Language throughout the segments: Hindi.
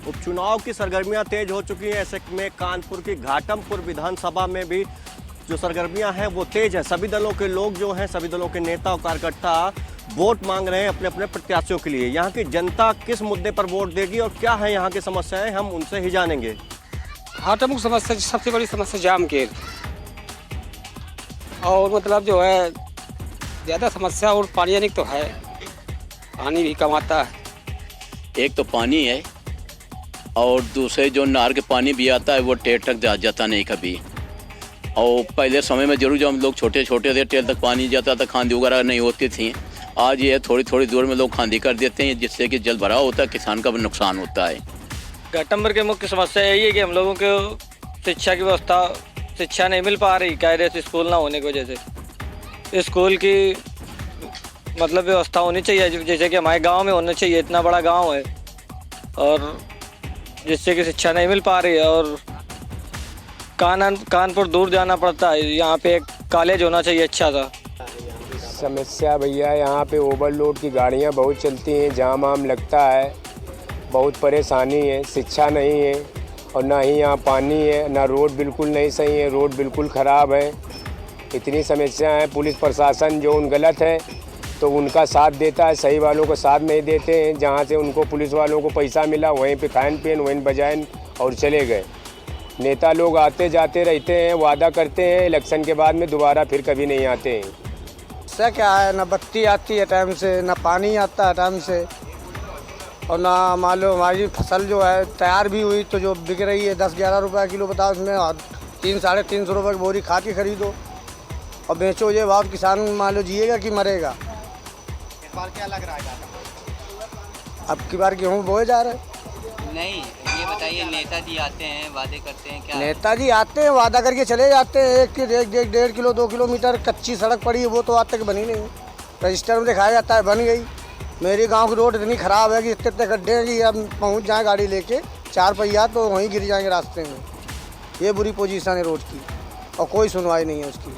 उपचुनाव की सरगर्मियां तेज हो चुकी हैं। ऐसे में कानपुर की घाटमपुर विधानसभा में भी जो सरगर्मियां हैं वो तेज है। सभी दलों के लोग जो हैं, सभी दलों के नेता और कार्यकर्ता वोट मांग रहे हैं अपने अपने प्रत्याशियों के लिए। यहाँ की जनता किस मुद्दे पर वोट देगी और क्या है यहाँ की समस्याएं, हम उनसे ही जानेंगे। घाटमपुर समस्या सबसे बड़ी समस्या जाम की और मतलब जो है ज़्यादा समस्या और पानी तो है, पानी भी कम आता है। एक तो पानी है और दूसरे जो नहर के पानी भी आता है वो टेर तक जाता नहीं कभी। और पहले समय में जरूर जब हम लोग छोटे छोटे थे टेर तक पानी जाता था, खांदी वगैरह नहीं होती थी। आज ये थोड़ी थोड़ी दूर में लोग खांदी कर देते हैं जिससे कि जल भराव होता है, किसान का भी नुकसान होता है। घाटमपुर की मुख्य समस्या यही है कि हम लोगों को शिक्षा की व्यवस्था, शिक्षा नहीं मिल पा रही कायदे से, स्कूल ना होने की वजह से। स्कूल की मतलब व्यवस्था होनी चाहिए जैसे कि हमारे गांव में होना चाहिए। इतना बड़ा गांव है और जिससे कि शिक्षा नहीं मिल पा रही है और कानपुर दूर जाना पड़ता है। यहाँ पे एक कॉलेज होना चाहिए अच्छा सा। समस्या भैया यहाँ पे ओवरलोड की गाड़ियाँ बहुत चलती हैं, जाम वाम लगता है, बहुत परेशानी है। शिक्षा नहीं है और ना ही यहाँ पानी है, ना रोड बिल्कुल नहीं सही है, रोड बिल्कुल ख़राब है। इतनी समस्या है। पुलिस प्रशासन जो गलत है तो उनका साथ देता है, सही वालों को साथ नहीं देते हैं। जहाँ से उनको पुलिस वालों को पैसा मिला वहीं पे खान पीन वहीं बजाएं और चले गए। नेता लोग आते जाते रहते हैं, वादा करते हैं, इलेक्शन के बाद में दोबारा फिर कभी नहीं आते हैं। इससे क्या है, ना बत्ती आती है टाइम से, ना पानी आता है टाइम से और ना मान लो हमारी फसल जो है तैयार भी हुई तो जो बिक रही है 10-11 रुपये किलो, बताओ उसमें 300-350 रुपये की बोरी खाद की खरीदो और बेचो। ये भाव किसान मान लो जिएगा कि मरेगा। इस बार क्या लग रहा है? अब की बार गेहूँ बोए जा रहे हैं। नहीं, ये बताइए, नेताजी आते हैं वादे करते हैं क्या? नेताजी आते हैं वादा करके चले जाते हैं। एक 1.5 किलो 2 किलोमीटर कच्ची सड़क पड़ी है वो तो आज तक बनी नहीं। रजिस्टर में दिखाया जाता है बन गई। मेरी गांव की रोड इतनी ख़राब है कि इतने गड्ढे हैं कि अब पहुंच जाए गाड़ी लेके 4 पहिया तो वहीं गिर जाएंगे रास्ते में। ये बुरी पोजीशन है रोड की और कोई सुनवाई नहीं है उसकी।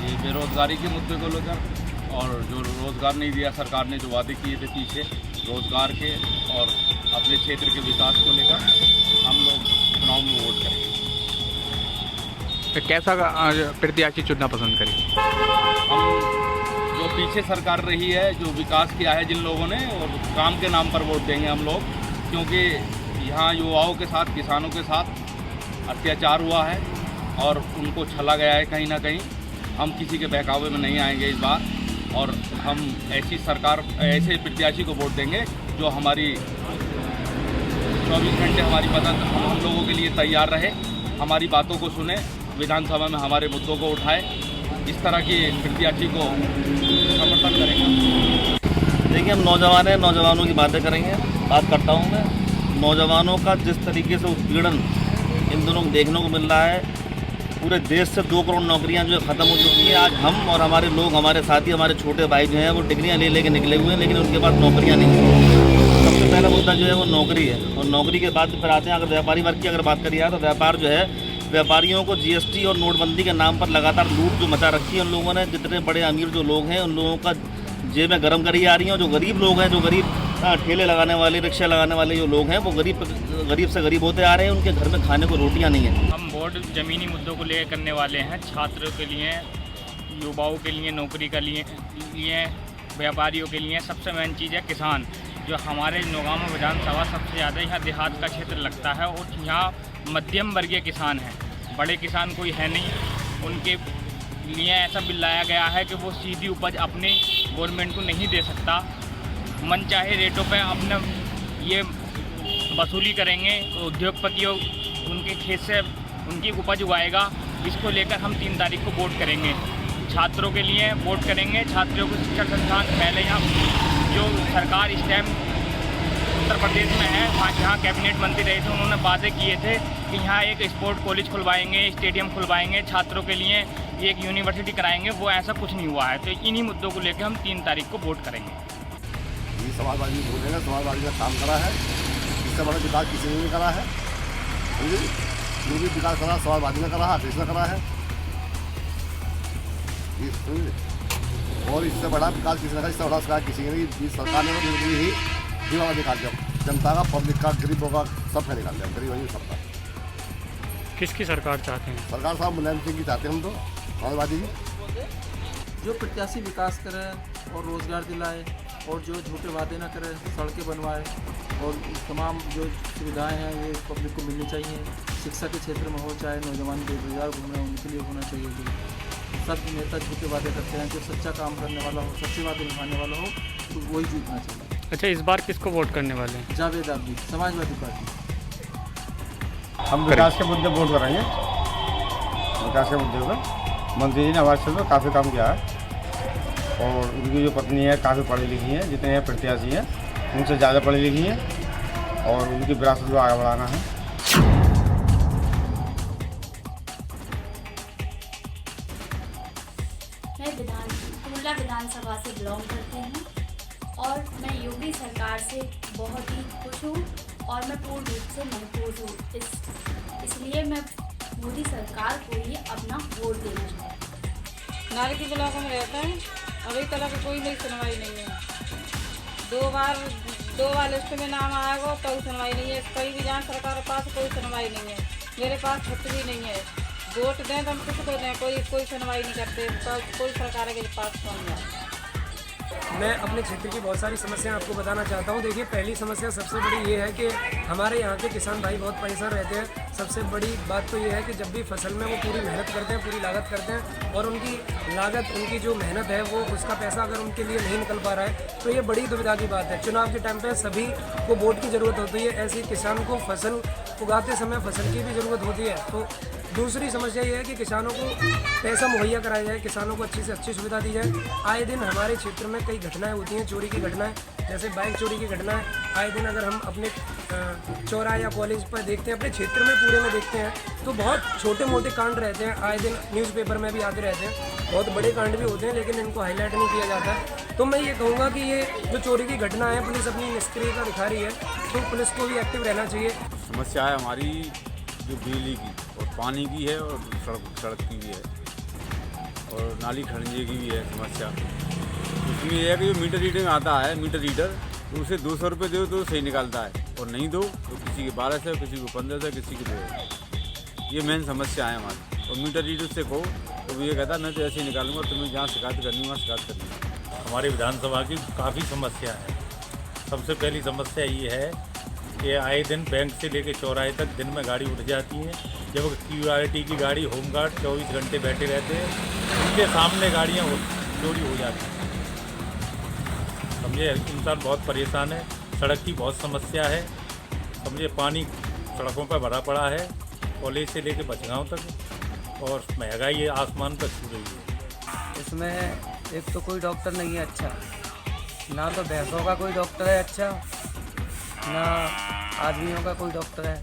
ये बेरोजगारी के मुद्दे को लेकर और जो रोज़गार नहीं दिया सरकार ने, जो वादे किए थे पीछे रोज़गार के और अपने क्षेत्र के विकास को लेकर हम लोग चुनाव में वोट करेंगे। तो कैसा प्रत्याशी चुनना पसंद करें? हम जो पीछे सरकार रही है, जो विकास किया है जिन लोगों ने, और काम के नाम पर वोट देंगे हम लोग, क्योंकि यहाँ युवाओं के साथ, किसानों के साथ अत्याचार हुआ है और उनको छला गया है कहीं ना कहीं। हम किसी के बहकावे में नहीं आएंगे इस बार और हम ऐसी सरकार, ऐसे प्रत्याशी को वोट देंगे जो हमारी 24 घंटे हमारी मदद हम लोगों के लिए तैयार रहे, हमारी बातों को सुने, विधानसभा में हमारे मुद्दों को उठाए। इस तरह की प्रत्याशी को समर्थन करेंगे। देखिए, हम नौजवान हैं, नौजवानों की बातें करेंगे। बात करता हूँ मैं, नौजवानों का जिस तरीके से उत्पीड़न इन दोनों को देखने को मिल रहा है, पूरे देश से 2 करोड़ नौकरियां जो है ख़त्म हो चुकी हैं। आज हम और हमारे लोग, हमारे साथी, हमारे छोटे भाई जो हैं वो डिग्रियां ले लेके निकले हुए हैं, लेकिन उनके पास नौकरियां नहीं हैं। सबसे पहला मुद्दा जो है वो नौकरी है और नौकरी के बाद फिर आते हैं, अगर व्यापारी वर्ग की अगर बात करी जाए तो व्यापार जो है, व्यापारियों को जीएसटी और नोटबंदी के नाम पर लगातार लूट जो मचा रखी है उन लोगों ने। जितने बड़े अमीर जो लोग हैं उन लोगों का जेबें गर्म करी जा रही हैं। जो गरीब लोग हैं, जो गरीब ठेले लगाने वाले, रिक्शा लगाने वाले जो लोग हैं वो गरीब से गरीब होते आ रहे हैं। उनके घर में खाने को रोटियां नहीं हैं। हम वोट ज़मीनी मुद्दों को लेकर करने वाले हैं, छात्रों के लिए, युवाओं के लिए, नौकरी के लिए, व्यापारियों के लिए। सबसे मेन चीज़ है किसान, जो हमारे नौगांव विधानसभा सबसे ज़्यादा यहाँ देहात का क्षेत्र लगता है और यहाँ मध्यम वर्गीय किसान हैं, बड़े किसान कोई है नहीं। उनके लिए ऐसा बिल लाया गया है कि वो सीधी उपज अपने गवर्नमेंट को नहीं दे सकता, मनचाहे रेटों पे अपने ये वसूली करेंगे। उद्योगपतियों उनके खेत से उनकी उपज उगाएगा। इसको लेकर हम 3 तारीख को वोट करेंगे। छात्रों के लिए वोट करेंगे। छात्रों को शिक्षा संस्थान पहले यहाँ जो सरकार इस टाइम उत्तर प्रदेश में है, वहाँ जहाँ कैबिनेट मंत्री रहे थे उन्होंने वादे किए थे कि यहाँ एक स्पोर्ट कॉलेज खुलवाएंगे, स्टेडियम खुलवाएंगे, छात्रों के लिए एक यूनिवर्सिटी कराएंगे। वो ऐसा कुछ नहीं हुआ है। तो इन्हीं मुद्दों को लेकर हम 3 तारीख को वोट करेंगे। ये समाजवादी बोलेगा, समाजवादी का काम करा है, इससे बड़ा विकास किसी ने नहीं करा है। जो भी विकास करा समाजवादी ने करा है, देश ने करा है। और इससे बड़ा विकास किसी ने कहा, इससे बड़ा विकास किसी ने नहीं। इस सरकार ने बिल्कुल ही दीवाना निकाल दिया, जनता का, पब्लिक का, गरीबों का, सबका निकाल दिया, गरीब नहीं सबका। किसकी सरकार चाहते हैं? सरकार साहब मुलायम सिंह की चाहते हैं हम तो, समाजवादी की। जो प्रत्याशी विकास करे और रोज़गार दिलाए और जो झूठे वादे ना करे, सड़कें बनवाए और तमाम जो सुविधाएं हैं ये पब्लिक को मिलनी चाहिए। शिक्षा के क्षेत्र में हो, चाहे नौजवान बेरोजगार घूम रहे हैं उनके लिए होना चाहिए। जो सब नेता झूठे वादे करते हैं, जो सच्चा काम करने वाला हो, सच्चे वादे निभाने वाला हो, तो वही जीतना चाहिए। अच्छा, इस बार किसको वोट करने वाले हैं? जावेद आबदी, समाजवादी पार्टी। हम विकास के मुद्दे वोट करेंगे, विकास के मुद्दे पर। मंत्री जी ने हमारे क्षेत्र में काफ़ी काम किया है और उनकी जो पत्नी है काफ़ी पढ़ी लिखी है, जितने हैं प्रत्याशी हैं उनसे ज़्यादा पढ़ी लिखी हैं और उनकी विरासत को आगे बढ़ाना है। मैं कुर्ला विधानसभा से बिलोंग करती हूँ और मैं योगी सरकार से बहुत ही खुश हूँ और मैं पूर्ण रूप से महफूज हूँ। इसलिए मैं मोदी सरकार को ही अपना वोट देना चाहूँ। नारकी ब्लॉक में रहता है, अभी तक कोई नई सुनवाई नहीं है। दो बार लिस्ट में नाम आएगा तो सुनवाई नहीं है। कहीं भी जान सरकार के पास कोई सुनवाई नहीं है। मेरे पास छत भी नहीं है। वोट दें तो हम किसी को दें, कोई सुनवाई नहीं करते। कोई सरकार के पास कौन जाए। मैं अपने क्षेत्र की बहुत सारी समस्याएं आपको बताना चाहता हूं। देखिए, पहली समस्या सबसे बड़ी ये है कि हमारे यहाँ के किसान भाई बहुत परेशान रहते हैं। सबसे बड़ी बात तो ये है कि जब भी फसल में वो पूरी मेहनत करते हैं, पूरी लागत करते हैं और उनकी लागत, उनकी जो मेहनत है वो उसका पैसा अगर उनके लिए नहीं निकल पा रहा है तो ये बड़ी दुविधा की बात है। चुनाव के टाइम पर सभी को वोट की ज़रूरत होती है, ऐसे किसान को फसल उगाते समय फसल की भी ज़रूरत होती है। तो दूसरी समस्या ये है कि किसानों को पैसा मुहैया कराया जाए, किसानों को अच्छी से अच्छी सुविधा दी जाए। आए दिन हमारे क्षेत्र में कई घटनाएं होती हैं, चोरी की घटनाएं, जैसे बाइक चोरी की घटनाएं आए दिन अगर हम अपने चौराहे या कॉलेज पर देखते हैं, अपने क्षेत्र में पूरे में देखते हैं तो बहुत छोटे मोटे कांड रहते हैं। आए दिन न्यूज़पेपर में भी आते रहते हैं, बहुत बड़े कांड भी होते हैं लेकिन इनको हाईलाइट नहीं किया जाता है। तो मैं ये कहूँगा कि ये जो चोरी की घटना है, पुलिस अपनी निष्क्रियता दिखा रही है, तो पुलिस को भी एक्टिव रहना चाहिए। समस्या है हमारी जो बिजली की और पानी की है और सड़क की भी है और नाली खड़ंजे की भी है समस्या। उसमें यह है कि जो मीटर रीडिंग आता है, मीटर रीडर, तो उसे 200 रुपये दो तो सही निकालता है और नहीं दो तो किसी के 1200, किसी को 1500, किसी के 2000। ये मेन समस्या है हमारी। और मीटर रीडर से कहो तो वो ये कहता है मैं तो ऐसे ही निकालूंगा, तुम्हें जहाँ शिकायत करनी वहाँ शिकायत करनी है। हमारी विधानसभा की काफ़ी समस्या है। सबसे पहली समस्या ये है कि आए दिन बैंक से लेकर चौराहे तक दिन में गाड़ी उठ जाती है। जब QRT की गाड़ी होमगार्ड 24 घंटे बैठे रहते हैं, उनके सामने गाड़ियाँ चोरी हो जाती हैं। समझे, इंसान बहुत परेशान है। सड़क की बहुत समस्या है। समझे, पानी सड़कों पर भरा पड़ा है कॉलेज से लेकर बचगांव तक और महंगाई आसमान पर छू रही है। इसमें एक तो कोई डॉक्टर नहीं है अच्छा, ना तो भैंसों का कोई डॉक्टर है अच्छा, ना आदमियों का कोई डॉक्टर है।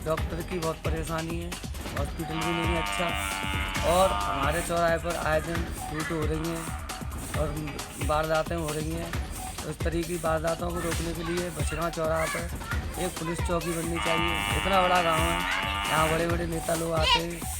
डॉक्टर की बहुत परेशानी है, हॉस्पिटल भी नहीं है अच्छा और हमारे चौराहे पर आए दिन लूट हो रही हैं और वारदातें हो रही हैं। तो इस तरीके की वारदातों को रोकने के लिए बछड़ा चौराहा पर एक पुलिस चौकी बननी चाहिए। इतना बड़ा गांव है, यहाँ बड़े बड़े नेता लोग आते हैं।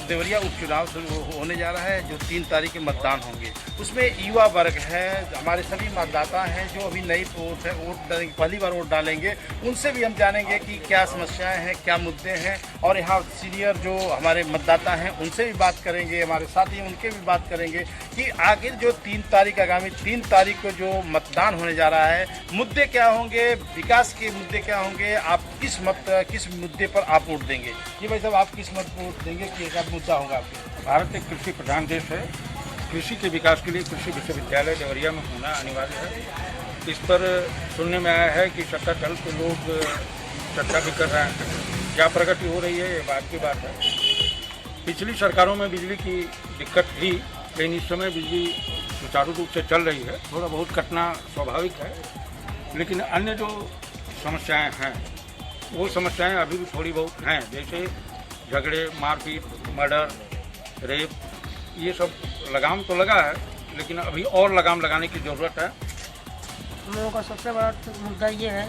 देवरिया उपचुनाव शुरू होने जा रहा है, जो 3 तारीख के मतदान होंगे। उसमें युवा वर्ग है, हमारे सभी मतदाता हैं जो अभी नई वोट पहली बार वोट डालेंगे। उनसे भी हम जानेंगे कि क्या समस्याएं हैं, क्या मुद्दे हैं और यहाँ सीनियर जो हमारे मतदाता हैं उनसे भी बात करेंगे, हमारे साथी उनके भी बात करेंगे कि आखिर जो 3 तारीख आगामी 3 तारीख को जो मतदान होने जा रहा है, मुद्दे क्या होंगे, विकास के मुद्दे क्या होंगे, आप किस मुद्दे पर आप वोट देंगे। जी भाई साहब, आप किस मत वोट देंगे, क्या मुद्दा होगा आपके? भारत एक कृषि प्रधान देश है। कृषि के विकास के लिए कृषि विश्वविद्यालय देवरिया में होना अनिवार्य है। इस पर सुनने में आया है कि सत्ता दल के लोग चर्चा भी कर रहे हैं। क्या प्रगति हो रही है ये बात की बात है। पिछली सरकारों में बिजली की दिक्कत थी, लेकिन इस समय बिजली सुचारू रूप से चल रही है। थोड़ा बहुत कटना स्वाभाविक है, लेकिन अन्य जो समस्याएं हैं वो समस्याएं अभी भी थोड़ी बहुत हैं, जैसे झगड़े, मारपीट, मर्डर, रेप, ये सब लगाम तो लगा है लेकिन अभी और लगाम लगाने की ज़रूरत है। हम लोगों का सबसे बड़ा मुद्दा ये है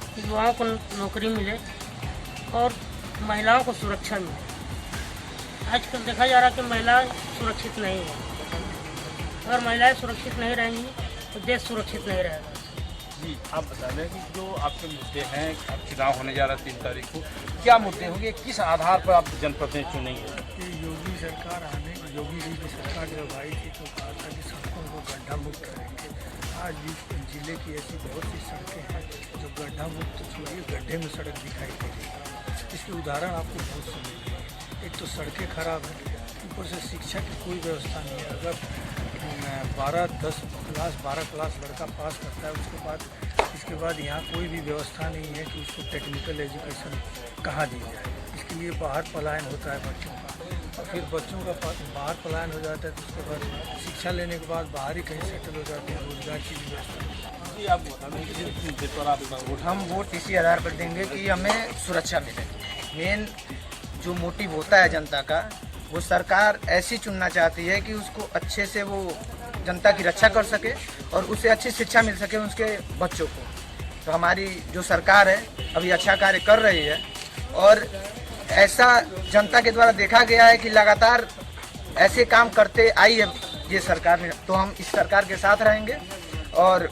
कि युवाओं को नौकरी मिले और महिलाओं को सुरक्षा मिले। आजकल देखा जा रहा है कि महिलाएं सुरक्षित नहीं है। अगर महिलाएं सुरक्षित नहीं रहेंगी तो देश सुरक्षित नहीं रहेगा। जी, आप बता दें कि जो आपके मुद्दे हैं, अब चुनाव होने जा रहा है 3 तारीख को, क्या मुद्दे होंगे, किस आधार पर आप जनप्रतिनिधि चुनेंगे? योगी सरकार योगी जी की सरकार जब आई थी तो कहा था कि सड़कों को गड्ढा मुक्त करेंगे। आज भी जिले की ऐसी बहुत सी सड़कें हैं जो गड्ढा मुक्त छोड़िए गड्ढे में सड़क दिखाई दे रही है। इसके उदाहरण आपको बहुत से मिलेंगे। एक तो सड़कें खराब हैं, ऊपर से शिक्षा की कोई व्यवस्था नहीं है। अगर 12 क्लास लड़का पास करता है इसके बाद यहाँ कोई भी व्यवस्था नहीं है कि उसको टेक्निकल एजुकेशन कहाँ दी जाए। इसके लिए बाहर पलायन होता है बच्चों का, और फिर बच्चों का बाहर पलायन हो जाता है तो उसके बाद शिक्षा लेने के बाद बाहर ही कहीं सेटल हो जाते हैं, रोजगार की भी व्यवस्था। जी, आप बता हम वोट इसी आधार पर देंगे कि हमें सुरक्षा मिले। मेन जो मोटिव होता है जनता का, वो सरकार ऐसी चुनना चाहती है कि उसको अच्छे से वो जनता की रक्षा कर सके और उसे अच्छी शिक्षा मिल सके उसके बच्चों को। तो हमारी जो सरकार है अभी अच्छा कार्य कर रही है, और ऐसा जनता के द्वारा देखा गया है कि लगातार ऐसे काम करते आई है ये सरकार ने। तो हम इस सरकार के साथ रहेंगे। और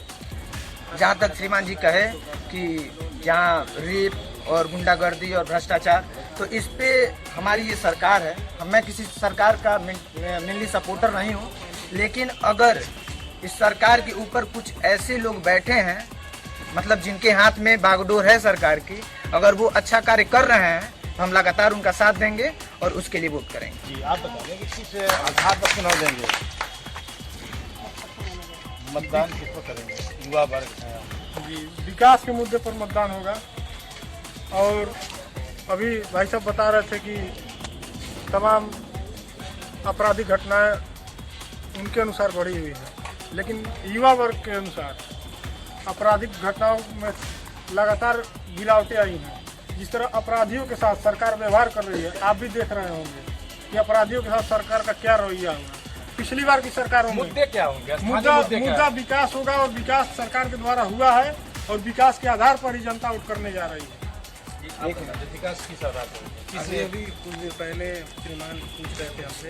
जहाँ तक श्रीमान जी कहे कि जहाँ रेप और गुंडागर्दी और भ्रष्टाचार, तो इस पे हमारी ये सरकार है। मैं किसी सरकार का मेनली सपोर्टर नहीं हूँ, लेकिन अगर इस सरकार के ऊपर कुछ ऐसे लोग बैठे हैं, मतलब जिनके हाथ में बागडोर है सरकार की, अगर वो अच्छा कार्य कर रहे हैं तो हम लगातार उनका साथ देंगे और उसके लिए वोट करेंगे। जी, आप बता दें कि किस आधार पर चुनाव देंगे, मतदान किस पर करेंगे? युवा वर्ग है जी, विकास के मुद्दे पर मतदान होगा। और अभी भाई साहब बता रहे थे कि तमाम आपराधिक घटनाएं उनके अनुसार बढ़ी हुई है, लेकिन युवा वर्ग के अनुसार आपराधिक घटनाओं में लगातार गिरावटें आई हैं। जिस तरह अपराधियों के साथ सरकार व्यवहार कर रही है, आप भी देख रहे होंगे कि अपराधियों के साथ सरकार का क्या रवैया होगा। पिछली बार की सरकारों में मुद्दे क्या होंगे? मुद्दा विकास होगा, और विकास सरकार के द्वारा हुआ है, और विकास के आधार पर ही जनता वोट करने जा रही है। विकास किस आधार पर? अभी कुछ देर पहले श्रीमान पूछ रहे थे हमसे,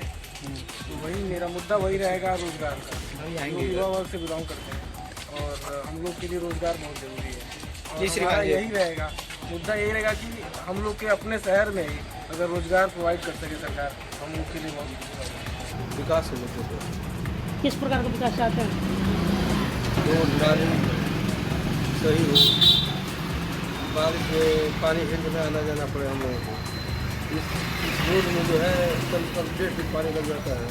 तो वही मेरा मुद्दा वही रहेगा, रोजगार का। हम युवा वर्ग से बिलोंग करते हैं और हम लोग के लिए रोजगार बहुत जरूरी है। और यही रहेगा मुद्दा, यही रहेगा कि हम लोग के अपने शहर में ही अगर रोजगार प्रोवाइड कर सके सरकार, हम लोग के लिए बहुत विकास के मुद्दे पर। किस प्रकार का विकास चाहते हैं? रोड नाली सही हो, बारिश में पानी हिल में आना जाना पड़े हम लोगों को। इस रोड में जो है कम 1.5 फीट पानी लग जाता है।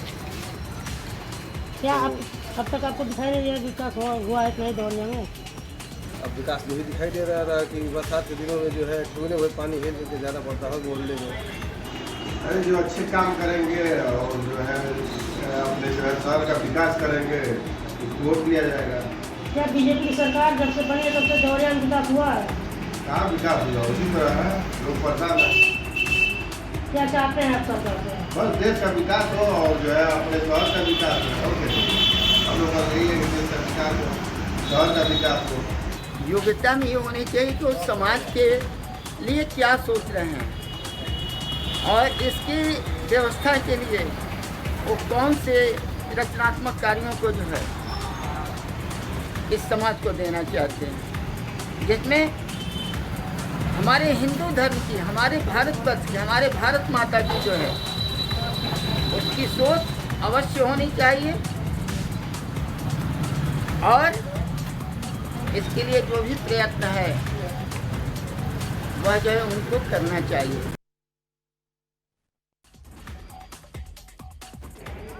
क्या आप अब तक आपको दिखाई नहीं दिया विकास हुआ है कि नहीं दौड़ने में? अब विकास नहीं दिखाई दे रहा कि बरसात के दिनों में जो है ठुकने हुए पानी हिल के ज़्यादा पड़ता है मोहल्ले में। अरे जो अच्छे काम करेंगे और जो है अपने जो है शहर का विकास करेंगे, वोट दिया जाएगा। क्या बीजेपी की सरकार जब से बनी है तब से देवरिया में विकास हुआ है? कहाँ विकास हुआ? उसी तरह है, लोग परेशान है। क्या चाहते हैं आप सरकार से? बस देश का विकास हो और जो है अपने शहर का विकास हो। हम लोग का यही है कि देश का विकास हो, शहर का विकास हो। योग्यता में ये होनी चाहिए कि उस समाज के लिए क्या सोच रहे हैं और इसकी व्यवस्था के लिए वो कौन से रचनात्मक कार्यों को जो है इस समाज को देना चाहते हैं, जिसमें हमारे हिंदू धर्म की, हमारे भारतवर्ष की, हमारे भारत माता की जो है उसकी सोच अवश्य होनी चाहिए। और इसके लिए जो भी प्रयत्न है वह जो है उनको करना चाहिए।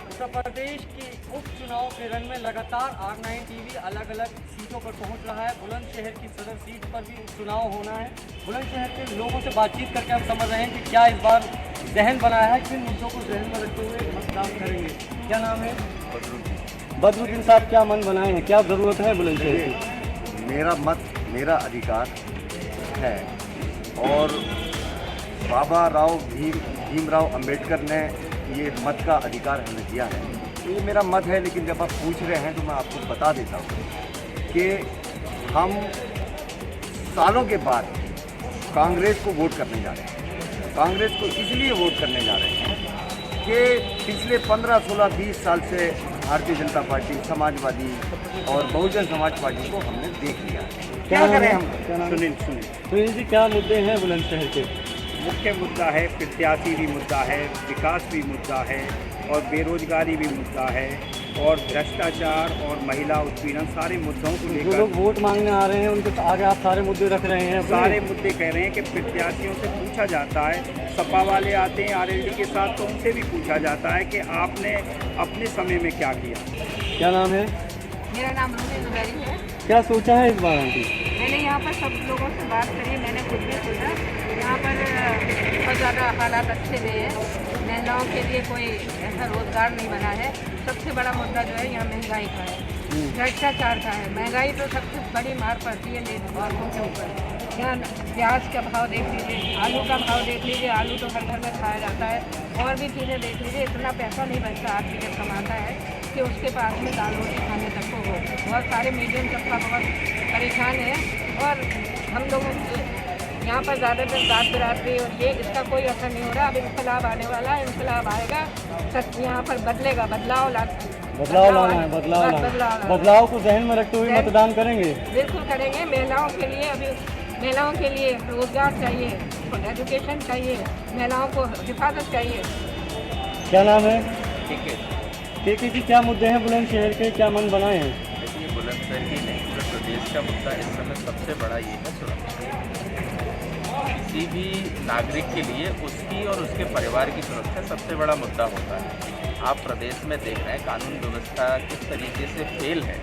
उत्तर प्रदेश के उपचुनाव के रंग में लगातार R9 टीवी अलग अलग सीटों पर पहुंच रहा है। बुलंदशहर की सदर सीट पर भी उपचुनाव होना है। बुलंदशहर के लोगों से बातचीत करके हम समझ रहे हैं कि क्या इस बार जहन बनाया है, किन मुद्दों को जहन में रखते हुए मतदान करेंगे। क्या नाम है? बदरुद्दीन साहब, क्या मन बनाए हैं, क्या ज़रूरत है बुलंदशहर की? मेरा मत मेरा अधिकार है, और बाबा राव भीमराव अंबेडकर ने ये मत का अधिकार हमें दिया है। तो ये मेरा मत है, लेकिन जब आप पूछ रहे हैं तो मैं आपको बता देता हूँ कि हम सालों के बाद कांग्रेस को वोट करने जा रहे हैं। कांग्रेस को इसलिए वोट करने जा रहे हैं कि पिछले 15, 16, 20 साल से भारतीय जनता पार्टी, समाजवादी और बहुजन समाज पार्टी को हमने देख लिया। क्या करें हम? सुनील जी, क्या मुद्दे हैं बुलंदशहर के? मुख्य मुद्दा है प्रत्याशी भी मुद्दा है, विकास भी मुद्दा है और बेरोजगारी भी मुद्दा है और भ्रष्टाचार और महिला उत्पीड़न, सारे मुद्दों को जो लेकर लोग वोट मांगने आ रहे हैं उनके आगे आप सारे मुद्दे रख रहे हैं। सारे मुद्दे कह रहे हैं कि प्रत्याशियों से पूछा जाता है, सपा वाले आते हैं आरएलडी के साथ तो उनसे भी पूछा जाता है कि आपने अपने समय में क्या किया। क्या नाम है? मेरा नाम रूबी जुबैरी है। क्या सोचा है इस बार आंटी? मैंने यहाँ पर सब लोगों से बात करी, मैंने खुद भी सोचा यहाँ पर बहुत ज़्यादा हालात अच्छे नहीं हैं, महिलाओं के लिए कोई ऐसा रोज़गार नहीं बना है। सबसे बड़ा मुद्दा जो है यहाँ महंगाई का है, भ्रष्टाचार का है। महंगाई तो सबसे बड़ी मार पड़ती है वर्गों के ऊपर। यहाँ प्याज का भाव देख लीजिए, आलू का भाव देख लीजिए, आलू तो हर घर में खाया जाता है, और भी चीज़ें देख लीजिए, इतना पैसा नहीं बचता आदमी जब कमाता है कि उसके पास में दाल रोटी खाने तक को हो। बहुत सारे मीडियम तबका बहुत परेशान है और हम लोगों यहाँ पर ज़्यादातर जात बिरादरी और ये इसका कोई असर नहीं हो रहा। अब इनकलाब आने वाला है, इनकलाब आएगा, सच यहाँ पर बदलेगा, बदलाव लाना है। बदलाव को जहन में रखते हुए मतदान करेंगे? बिल्कुल करेंगे। महिलाओं के लिए अभी महिलाओं के लिए रोजगार चाहिए, एजुकेशन चाहिए, महिलाओं को हिफाजत चाहिए। क्या नाम है? ठीक है। के जी, क्या मुद्दे हैं बुलंदशहर के, क्या मन बनाए हैं? देखिए, बुलंदशहर ही नहीं पूरे प्रदेश का मुद्दा इस समय सबसे बड़ा ये है सुरक्षा। किसी भी नागरिक के लिए उसकी और उसके परिवार की सुरक्षा सबसे बड़ा मुद्दा होता है। आप प्रदेश में देख रहे हैं कानून व्यवस्था किस तरीके से फेल है।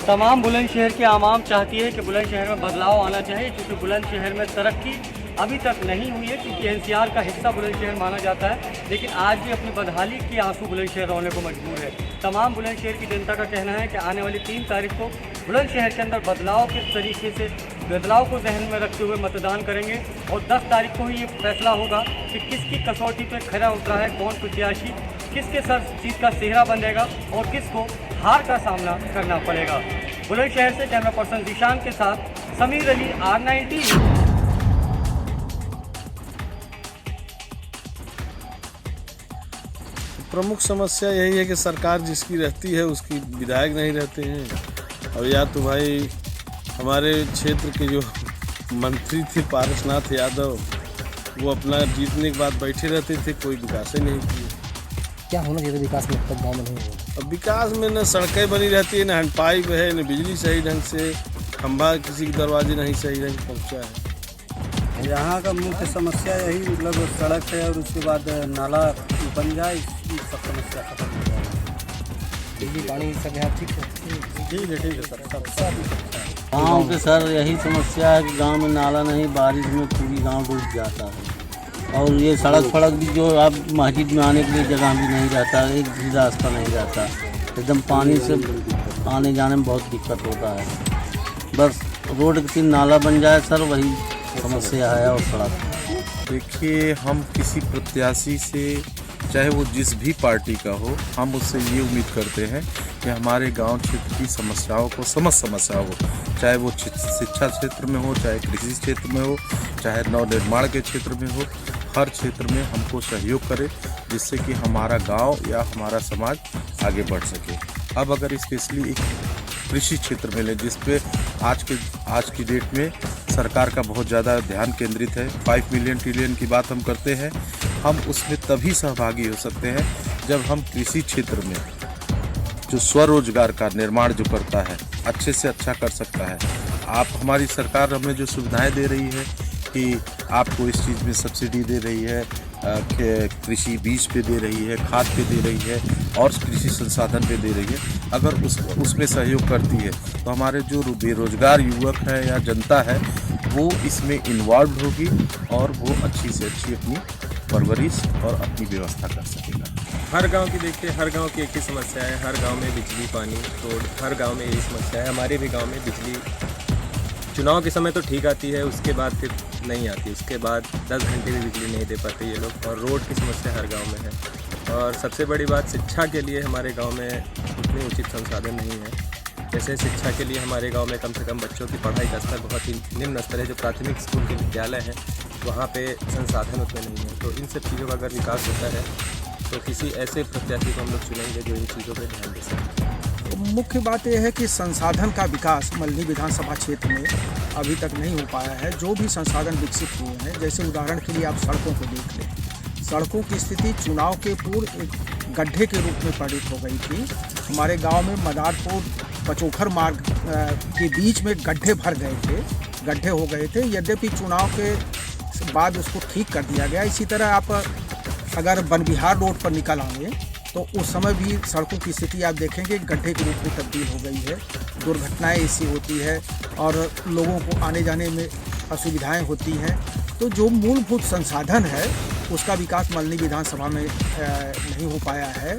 तमाम बुलंदशहर की आवाम चाहती है कि बुलंदशहर में बदलाव आना चाहिए, क्योंकि बुलंदशहर में तरक्की अभी तक नहीं हुई है, क्योंकि एनसीआर का हिस्सा बुलंदशहर माना जाता है, लेकिन आज भी अपनी बदहाली की आंसू बुलंदशहर रोने को मजबूर है। तमाम बुलंदशहर की जनता का कहना है कि आने वाली 3 तारीख को बुलंदशहर के अंदर बदलाव किस तरीके से, बदलाव को जहन में रखते हुए मतदान करेंगे और 10 तारीख को ही ये फैसला होगा कि किसकी कसौटी पर खरा उतरा है, कौन प्रत्याशी किसके सर सीट का सेहरा बनेगा और किसको हार का सामना करना पड़ेगा। बुलंदशहर से कैमरा पर्सन जीशान के साथ समीर अली, R9 TV। प्रमुख समस्या यही है कि सरकार जिसकी रहती है उसकी विधायक नहीं रहते हैं, और या तो भाई हमारे क्षेत्र के जो मंत्री थे पारसनाथ यादव, वो अपना जीतने के बाद बैठे रहते थे, कोई विकास ही नहीं किया। क्या होना चाहिए विकास में अब तक गाँव में नहीं हुआ? अब विकास में न सड़कें बनी रहती है, न हैंड पाइप है, न बिजली सही ढंग से, खंभा किसी के दरवाजे नहीं सही ढंग से पहुँचा है। यहाँ का मुख्य समस्या यही मतलब सड़क है और उसके बाद नाला बन जाए, इसकी सब समस्या खत्म हो जाए। बिजली पानी सब यहाँ ठीक है? ठीक है सर, सब गाँव के सर यही समस्या है कि गांव में नाला नहीं, बारिश में पूरी गांव डूब जाता है, और ये सड़क भी जो अब मस्जिद में आने के लिए जगह भी नहीं रहता, एक भी रास्ता नहीं रहता, एकदम पानी से आने जाने में बहुत दिक्कत होता है। बस रोड के 3 नाला बन जाए सर, वही समस्या है। और सड़क देखिए, हम किसी प्रत्याशी से, चाहे वो जिस भी पार्टी का हो, हम उससे ये उम्मीद करते हैं कि हमारे गांव क्षेत्र की समस्याओं को समस्या हो, चाहे वो शिक्षा क्षेत्र में हो, चाहे कृषि क्षेत्र में हो, चाहे नवनिर्माण के क्षेत्र में हो, हर क्षेत्र में हमको सहयोग करे, जिससे कि हमारा गांव या हमारा समाज आगे बढ़ सके। अब अगर स्पेशली एक कृषि क्षेत्र में लें, जिस पे आज की डेट में सरकार का बहुत ज़्यादा ध्यान केंद्रित है, 5 मिलियन ट्रिलियन की बात हम करते हैं, हम उसमें तभी सहभागी हो सकते हैं जब हम कृषि क्षेत्र में जो स्वरोजगार का निर्माण जो करता है, अच्छे से अच्छा कर सकता है। आप हमारी सरकार हमें जो सुविधाएं दे रही है कि आपको इस चीज़ में सब्सिडी दे रही है, कृषि बीज पे दे रही है, खाद पे दे रही है और कृषि संसाधन पे दे रही है, अगर उसमें सहयोग करती है तो हमारे जो बेरोजगार युवक हैं या जनता है वो इसमें इन्वॉल्व होगी और वो अच्छी से अच्छी अपनी परवरिश और अपनी व्यवस्था कर सकेगा। हर गांव की देखिए, हर गांव की एक ही समस्या है, हर गांव में बिजली, पानी, रोड, हर गांव में यही समस्या है। हमारे भी गांव में बिजली चुनाव के समय तो ठीक आती है, उसके बाद फिर नहीं आती, उसके बाद 10 घंटे भी बिजली नहीं दे पाते ये लोग, और रोड की समस्या हर गांव में है। और सबसे बड़ी बात, शिक्षा के लिए हमारे गांव में उतने उचित संसाधन नहीं है। जैसे शिक्षा के लिए हमारे गांव में कम से कम बच्चों की पढ़ाई का स्तर बहुत ही निम्न स्तर है। जो प्राथमिक स्कूल के विद्यालय हैं वहाँ पे संसाधन उतने नहीं हैं। तो इन सब चीज़ों का अगर विकास होता है तो किसी ऐसे प्रत्याशी को हम लोग चुनेंगे जो इन चीज़ों पर ध्यान दे सकें। मुख्य बात यह है कि संसाधन का विकास मल्हनी विधानसभा क्षेत्र में अभी तक नहीं हो पाया है। जो भी संसाधन विकसित हुए हैं, जैसे उदाहरण के लिए आप सड़कों को देख लें। सड़कों की स्थिति चुनाव के पूर्व एक गड्ढे के रूप में परिणित हो गई थी। हमारे गांव में मदारपुर पचोखर मार्ग के बीच में गड्ढे भर गए थे, गड्ढे हो गए थे। यद्यपि चुनाव के बाद उसको ठीक कर दिया गया। इसी तरह आप अगर बनबिहार रोड पर निकल आएंगे तो उस समय भी सड़कों की स्थिति आप देखेंगे गड्ढे के रूप में तब्दील हो गई है। दुर्घटनाएं ऐसी होती है और लोगों को आने जाने में असुविधाएं होती हैं। तो जो मूलभूत संसाधन है उसका विकास मल्हनी विधानसभा में नहीं हो पाया है।